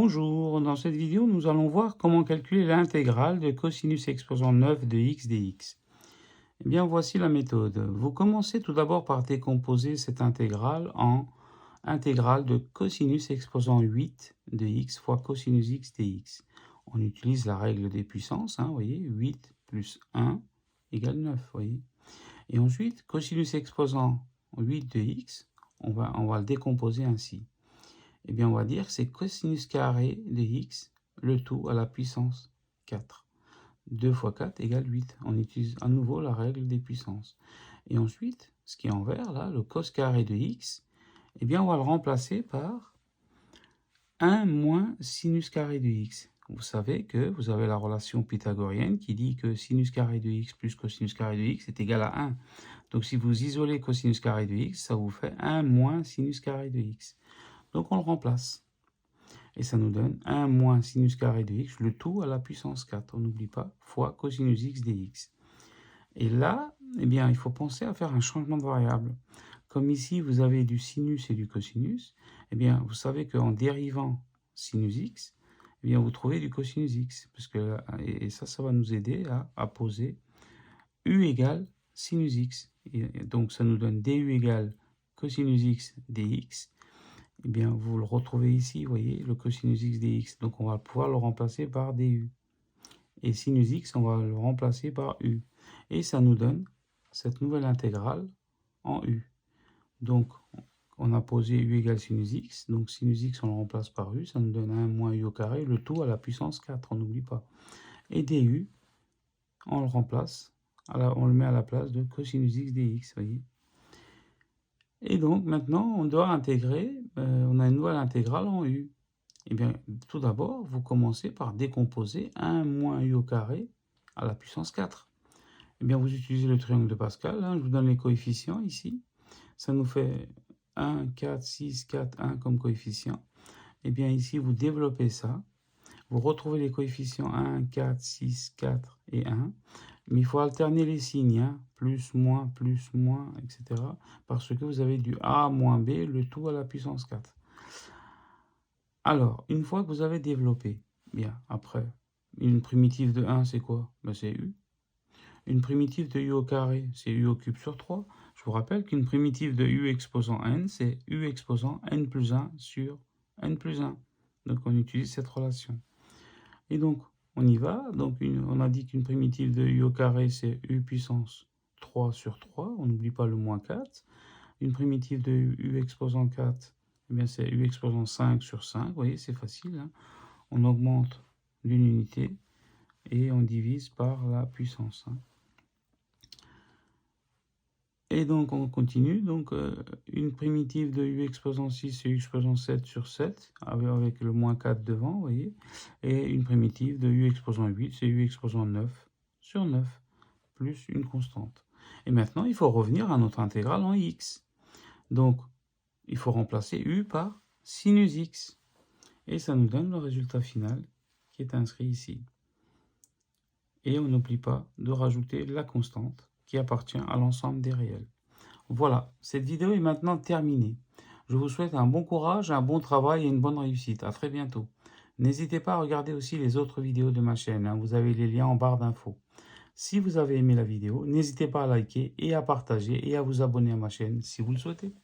Bonjour, dans cette vidéo, nous allons voir comment calculer l'intégrale de cosinus exposant 9 de x dx. Eh bien, voici la méthode. Vous commencez tout d'abord par décomposer cette intégrale en intégrale de cosinus exposant 8 de x fois cosinus x dx. On utilise la règle des puissances, vous voyez, 8 plus 1 égale 9, voyez. Et ensuite, cosinus exposant 8 de x, on va le décomposer ainsi. Eh bien, on va dire que c'est cosinus carré de x, le tout à la puissance 4. 2 fois 4 égale 8. On utilise à nouveau la règle des puissances. Et ensuite, ce qui est en vert, là, le cos carré de x, eh bien, on va le remplacer par 1 moins sinus carré de x. Vous savez que vous avez la relation pythagorienne qui dit que sinus carré de x plus cosinus carré de x est égal à 1. Donc, si vous isolez cosinus carré de x, ça vous fait 1 moins sinus carré de x. Donc, on le remplace. Et ça nous donne 1 moins sinus carré de x, le tout à la puissance 4, on n'oublie pas, fois cosinus x dx. Et là, eh bien, il faut penser à faire un changement de variable. Comme ici, vous avez du sinus et du cosinus, eh bien, vous savez qu'en dérivant sinus x, eh bien, vous trouvez du cosinus x. Parce que, et ça va nous aider à poser u égale sinus x. Et donc, ça nous donne du égale cosinus x dx. Eh bien, vous le retrouvez ici, vous voyez, le cosinus x dx. Donc, on va pouvoir le remplacer par du. Et sinus x, on va le remplacer par u. Et ça nous donne cette nouvelle intégrale en u. Donc, on a posé u égale sinus x. Donc, sinus x, on le remplace par u. Ça nous donne 1 moins u au carré, le tout à la puissance 4, on n'oublie pas. Et du, on le remplace, on le met à la place de cosinus x dx, vous voyez. Et donc, maintenant, on doit intégrer, on a une nouvelle intégrale en u. Eh bien, tout d'abord, vous commencez par décomposer 1 moins u au carré à la puissance 4. Eh bien, vous utilisez le triangle de Pascal, je vous donne les coefficients ici. Ça nous fait 1, 4, 6, 4, 1 comme coefficient. Eh bien, ici, vous développez ça. Vous retrouvez les coefficients 1, 4, 6, 4 et 1. Mais il faut alterner les signes, plus, moins, etc. Parce que vous avez du a moins b, le tout à la puissance 4. Alors, une fois que vous avez développé, bien, après, une primitive de 1, c'est quoi? Ben, c'est u. Une primitive de u au carré, c'est u au cube sur 3. Je vous rappelle qu'une primitive de u exposant n, c'est u exposant n plus 1 sur n plus 1. Donc, on utilise cette relation. Et donc, on y va. Donc, on a dit qu'une primitive de u au carré, c'est u puissance 3 sur 3. On n'oublie pas le moins 4. Une primitive de u exposant 4, eh bien, c'est u exposant 5 sur 5. Vous voyez, c'est facile. On augmente d'une unité et on divise par la puissance. Et donc, on continue. Donc, une primitive de u exposant 6, c'est u exposant 7 sur 7, avec le moins 4 devant, vous voyez. Et une primitive de u exposant 8, c'est u exposant 9 sur 9, plus une constante. Et maintenant, il faut revenir à notre intégrale en x. Donc, il faut remplacer u par sinus x. Et ça nous donne le résultat final qui est inscrit ici. Et on n'oublie pas de rajouter la constante qui appartient à l'ensemble des réels. Voilà, cette vidéo est maintenant terminée. Je vous souhaite un bon courage, un bon travail et une bonne réussite. À très bientôt. N'hésitez pas à regarder aussi les autres vidéos de ma chaîne. Vous avez les liens en barre d'infos. Si vous avez aimé la vidéo, n'hésitez pas à liker et à partager et à vous abonner à ma chaîne si vous le souhaitez.